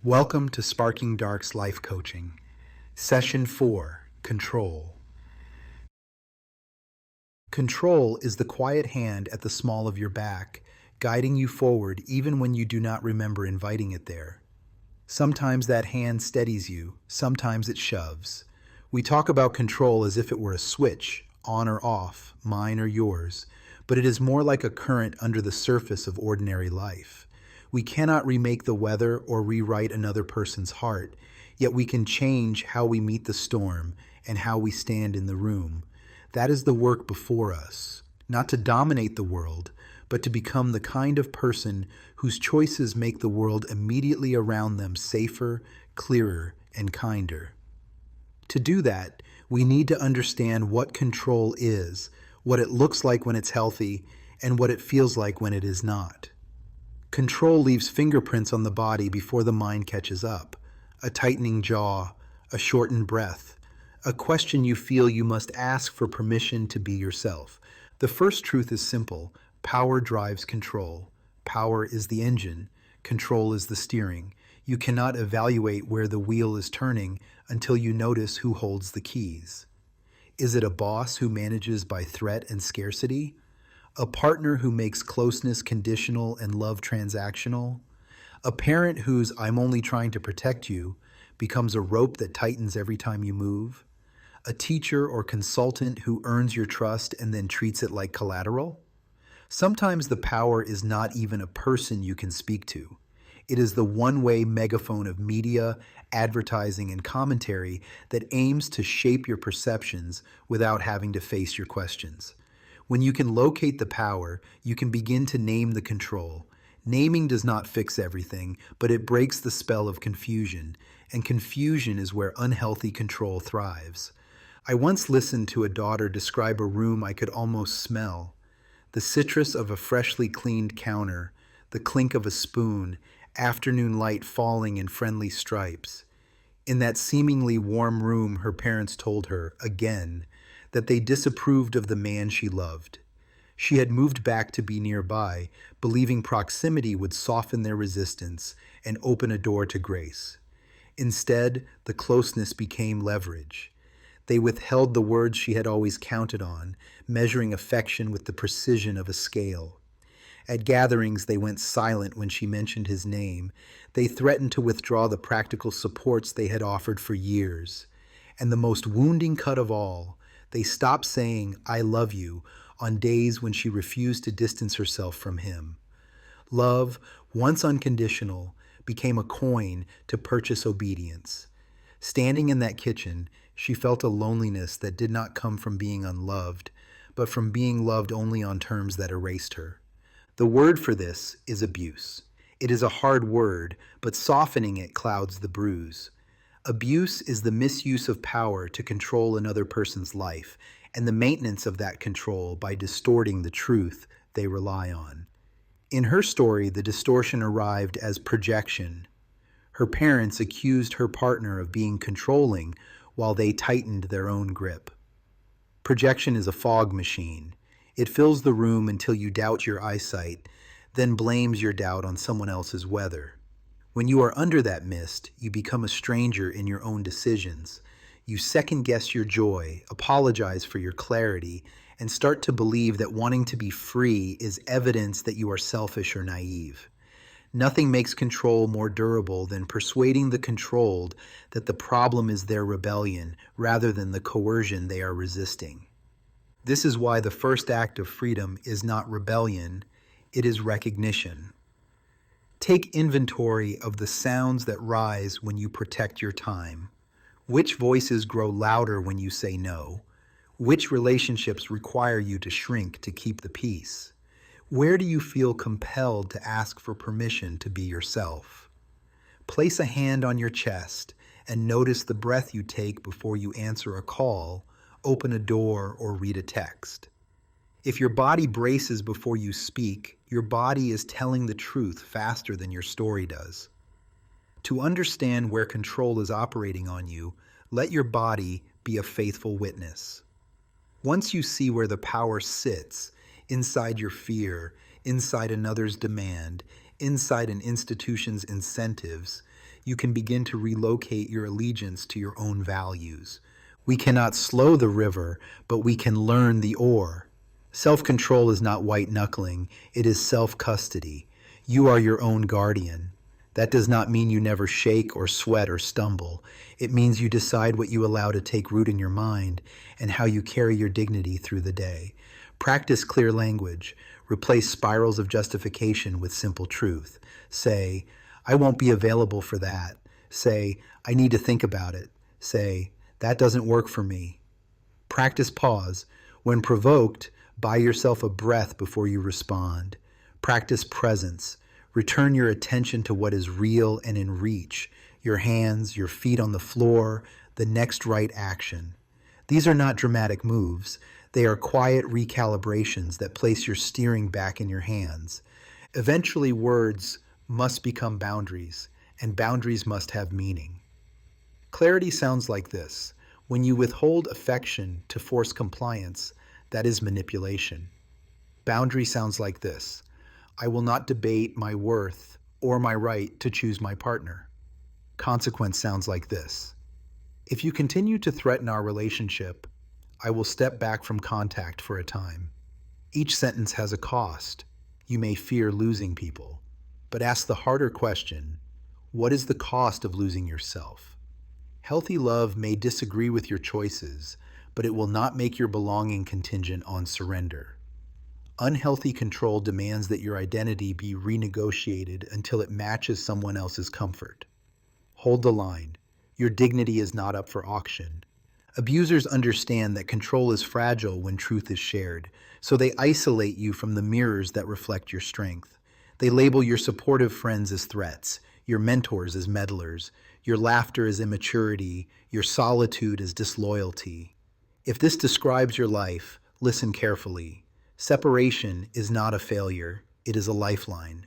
Welcome to Sparking Dark's Life Coaching. Session 4, Control. Control is the quiet hand at the small of your back, guiding you forward even when you do not remember inviting it there. Sometimes that hand steadies you, sometimes it shoves. We talk about control as if it were a switch, on or off, mine or yours, but it is more like a current under the surface of ordinary life. We cannot remake the weather or rewrite another person's heart, yet we can change how we meet the storm and how we stand in the room. That is the work before us, not to dominate the world, but to become the kind of person whose choices make the world immediately around them safer, clearer, and kinder. To do that, we need to understand what control is, what it looks like when it's healthy, and what it feels like when it is not. Control leaves fingerprints on the body before the mind catches up. A tightening jaw, a shortened breath, a question you feel you must ask for permission to be yourself. The first truth is simple. Power drives control. Power is the engine. Control is the steering. You cannot evaluate where the wheel is turning until you notice who holds the keys. Is it a boss who manages by threat and scarcity? A partner who makes closeness conditional and love transactional? A parent whose "I'm only trying to protect you" becomes a rope that tightens every time you move? A teacher or consultant who earns your trust and then treats it like collateral? Sometimes the power is not even a person you can speak to. It is the one-way megaphone of media, advertising, and commentary that aims to shape your perceptions without having to face your questions. When you can locate the power, you can begin to name the control. Naming does not fix everything, but it breaks the spell of confusion, and confusion is where unhealthy control thrives. I once listened to a daughter describe a room I could almost smell. The citrus of a freshly cleaned counter, the clink of a spoon, afternoon light falling in friendly stripes. In that seemingly warm room, her parents told her, again, that they disapproved of the man she loved. She had moved back to be nearby, believing proximity would soften their resistance and open a door to grace. Instead, the closeness became leverage. They withheld the words she had always counted on, measuring affection with the precision of a scale. At gatherings, they went silent when she mentioned his name. They threatened to withdraw the practical supports they had offered for years. And the most wounding cut of all, they stopped saying, "I love you," on days when she refused to distance herself from him. Love, once unconditional, became a coin to purchase obedience. Standing in that kitchen, she felt a loneliness that did not come from being unloved, but from being loved only on terms that erased her. The word for this is abuse. It is a hard word, but softening it clouds the bruise. Abuse is the misuse of power to control another person's life, and the maintenance of that control by distorting the truth they rely on. In her story, the distortion arrived as projection. Her parents accused her partner of being controlling while they tightened their own grip. Projection is a fog machine. It fills the room until you doubt your eyesight, then blames your doubt on someone else's weather. When you are under that mist, you become a stranger in your own decisions. You second-guess your joy, apologize for your clarity, and start to believe that wanting to be free is evidence that you are selfish or naive. Nothing makes control more durable than persuading the controlled that the problem is their rebellion rather than the coercion they are resisting. This is why the first act of freedom is not rebellion, it is recognition. Take inventory of the sounds that rise when you protect your time. Which voices grow louder when you say no? Which relationships require you to shrink to keep the peace? Where do you feel compelled to ask for permission to be yourself? Place a hand on your chest and notice the breath you take before you answer a call, open a door, or read a text. If your body braces before you speak, your body is telling the truth faster than your story does. To understand where control is operating on you, let your body be a faithful witness. Once you see where the power sits, inside your fear, inside another's demand, inside an institution's incentives, you can begin to relocate your allegiance to your own values. We cannot slow the river, but we can learn the oar. Self control is not white knuckling, it is self custody. You are your own guardian. That does not mean you never shake or sweat or stumble. It means you decide what you allow to take root in your mind and how you carry your dignity through the day. Practice clear language. Replace spirals of justification with simple truth. Say, I won't be available for that. Say, I need to think about it. Say, that doesn't work for me. Practice pause. When provoked, buy yourself a breath before you respond. Practice presence. Return your attention to what is real and in reach, your hands, your feet on the floor, the next right action. These are not dramatic moves. They are quiet recalibrations that place your steering back in your hands. Eventually, words must become boundaries, and boundaries must have meaning. Clarity sounds like this. When you withhold affection to force compliance, that is manipulation. Boundary sounds like this. I will not debate my worth or my right to choose my partner. Consequence sounds like this. If you continue to threaten our relationship, I will step back from contact for a time. Each sentence has a cost. You may fear losing people, but ask the harder question, what is the cost of losing yourself? Healthy love may disagree with your choices, but it will not make your belonging contingent on surrender. Unhealthy control demands that your identity be renegotiated until it matches someone else's comfort. Hold the line. Your dignity is not up for auction. Abusers understand that control is fragile when truth is shared, so they isolate you from the mirrors that reflect your strength. They label your supportive friends as threats, your mentors as meddlers, your laughter as immaturity, your solitude as disloyalty. If this describes your life, listen carefully. Separation is not a failure, it is a lifeline.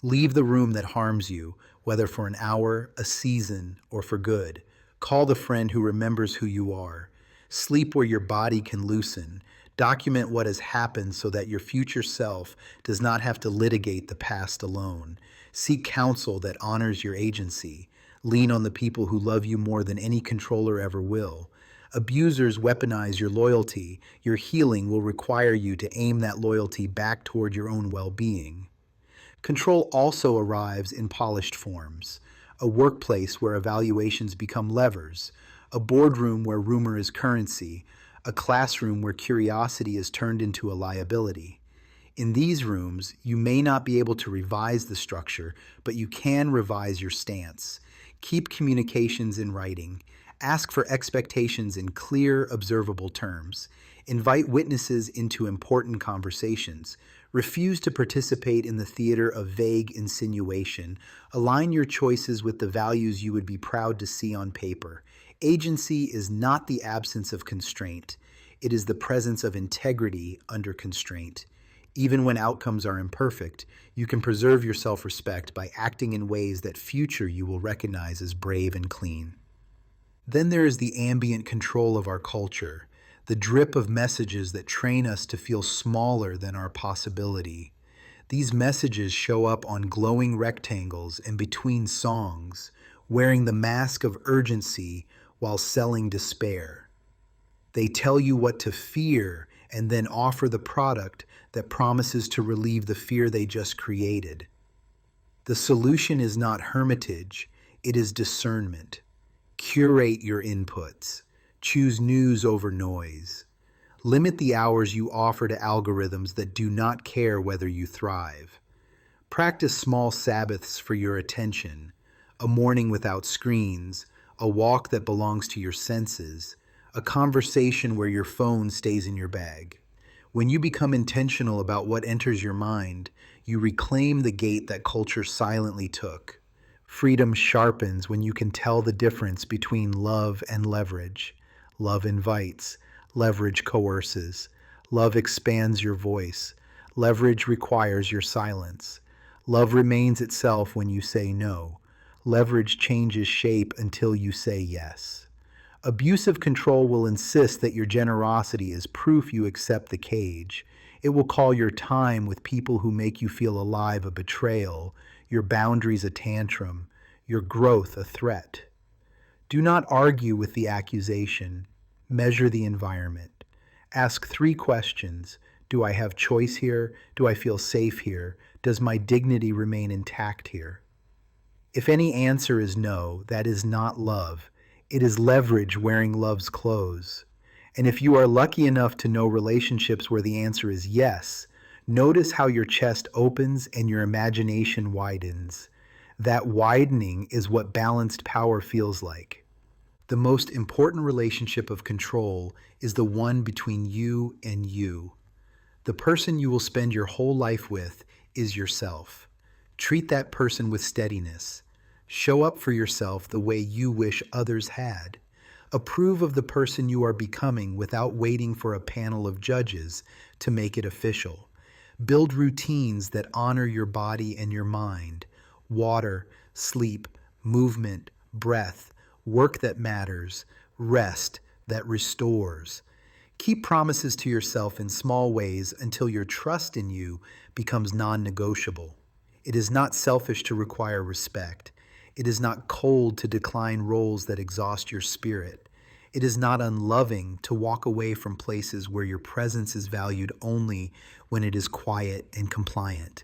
Leave the room that harms you, whether for an hour, a season, or for good. Call the friend who remembers who you are. Sleep where your body can loosen. Document what has happened so that your future self does not have to litigate the past alone. Seek counsel that honors your agency. Lean on the people who love you more than any controller ever will. Abusers weaponize your loyalty. Your healing will require you to aim that loyalty back toward your own well-being. Control also arrives in polished forms. A workplace where evaluations become levers. A boardroom where rumor is currency. A classroom where curiosity is turned into a liability. In these rooms, you may not be able to revise the structure, but you can revise your stance. Keep communications in writing. Ask for expectations in clear, observable terms. Invite witnesses into important conversations. Refuse to participate in the theater of vague insinuation. Align your choices with the values you would be proud to see on paper. Agency is not the absence of constraint. It is the presence of integrity under constraint. Even when outcomes are imperfect, you can preserve your self-respect by acting in ways that future you will recognize as brave and clean. Then there is the ambient control of our culture, the drip of messages that train us to feel smaller than our possibility. These messages show up on glowing rectangles and between songs, wearing the mask of urgency while selling despair. They tell you what to fear and then offer the product that promises to relieve the fear they just created. The solution is not hermitage, it is discernment. Curate your inputs. Choose news over noise. Limit the hours you offer to algorithms that do not care whether you thrive. Practice small Sabbaths for your attention, a morning without screens, a walk that belongs to your senses, a conversation where your phone stays in your bag. When you become intentional about what enters your mind, you reclaim the gate that culture silently took. Freedom sharpens when you can tell the difference between love and leverage. Love invites, leverage coerces. Love expands your voice. Leverage requires your silence. Love remains itself when you say no. Leverage changes shape until you say yes. Abusive control will insist that your generosity is proof you accept the cage. It will call your time with people who make you feel alive a betrayal, your boundaries a tantrum, your growth a threat. Do not argue with the accusation. Measure the environment. Ask 3 questions. Do I have choice here? Do I feel safe here? Does my dignity remain intact here? If any answer is no, that is not love. It is leverage wearing love's clothes. And if you are lucky enough to know relationships where the answer is yes, notice how your chest opens and your imagination widens. That widening is what balanced power feels like. The most important relationship of control is the one between you and you. The person you will spend your whole life with is yourself. Treat that person with steadiness. Show up for yourself the way you wish others had. Approve of the person you are becoming without waiting for a panel of judges to make it official. Build routines that honor your body and your mind. Water, sleep, movement, breath, work that matters, rest that restores. Keep promises to yourself in small ways until your trust in you becomes non-negotiable. It is not selfish to require respect. It is not cold to decline roles that exhaust your spirit. It is not unloving to walk away from places where your presence is valued only when it is quiet and compliant.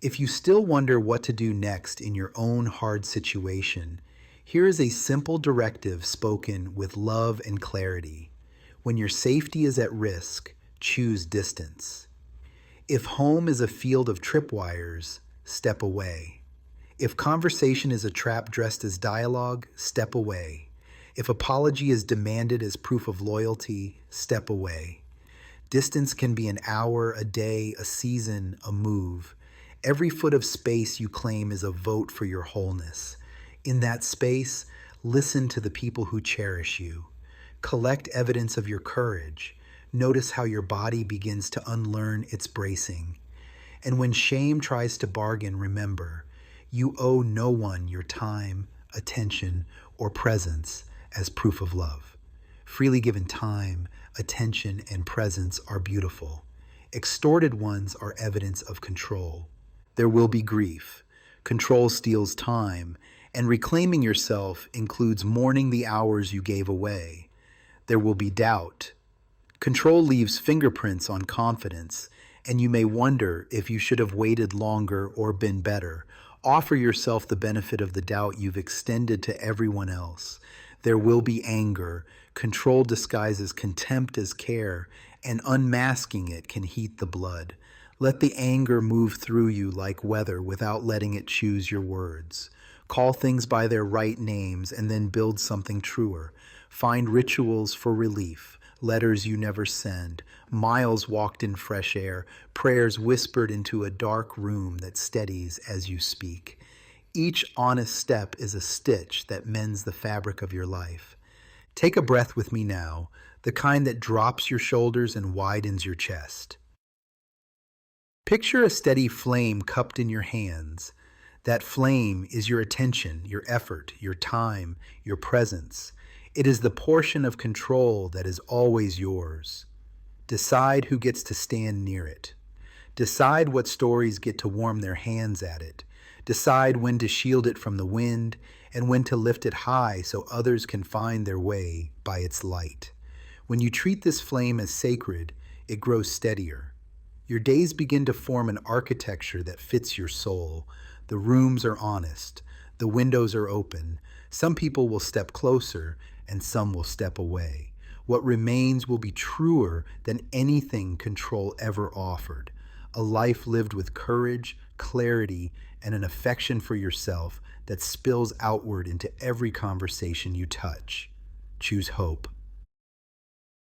If you still wonder what to do next in your own hard situation, here is a simple directive spoken with love and clarity. When your safety is at risk, choose distance. If home is a field of tripwires, step away. If conversation is a trap dressed as dialogue, step away. If apology is demanded as proof of loyalty, step away. Distance can be an hour, a day, a season, a move. Every foot of space you claim is a vote for your wholeness. In that space, listen to the people who cherish you. Collect evidence of your courage. Notice how your body begins to unlearn its bracing. And when shame tries to bargain, remember, you owe no one your time, attention, or presence as proof of love. Freely given time, attention, and presence are beautiful. Extorted ones are evidence of control. There will be grief. Control steals time, and reclaiming yourself includes mourning the hours you gave away. There will be doubt. Control leaves fingerprints on confidence, and you may wonder if you should have waited longer or been better. Offer yourself the benefit of the doubt you've extended to everyone else. There will be anger. Control disguises contempt as care, and unmasking it can heat the blood. Let the anger move through you like weather without letting it choose your words. Call things by their right names and then build something truer. Find rituals for relief, letters you never send, miles walked in fresh air, prayers whispered into a dark room that steadies as you speak. Each honest step is a stitch that mends the fabric of your life. Take a breath with me now, the kind that drops your shoulders and widens your chest. Picture a steady flame cupped in your hands. That flame is your attention, your effort, your time, your presence. It is the portion of control that is always yours. Decide who gets to stand near it. Decide what stories get to warm their hands at it. Decide when to shield it from the wind and when to lift it high so others can find their way by its light. When you treat this flame as sacred, it grows steadier. Your days begin to form an architecture that fits your soul. The rooms are honest. The windows are open. Some people will step closer and some will step away. What remains will be truer than anything control ever offered. A life lived with courage, clarity, and an affection for yourself that spills outward into every conversation you touch. Choose hope.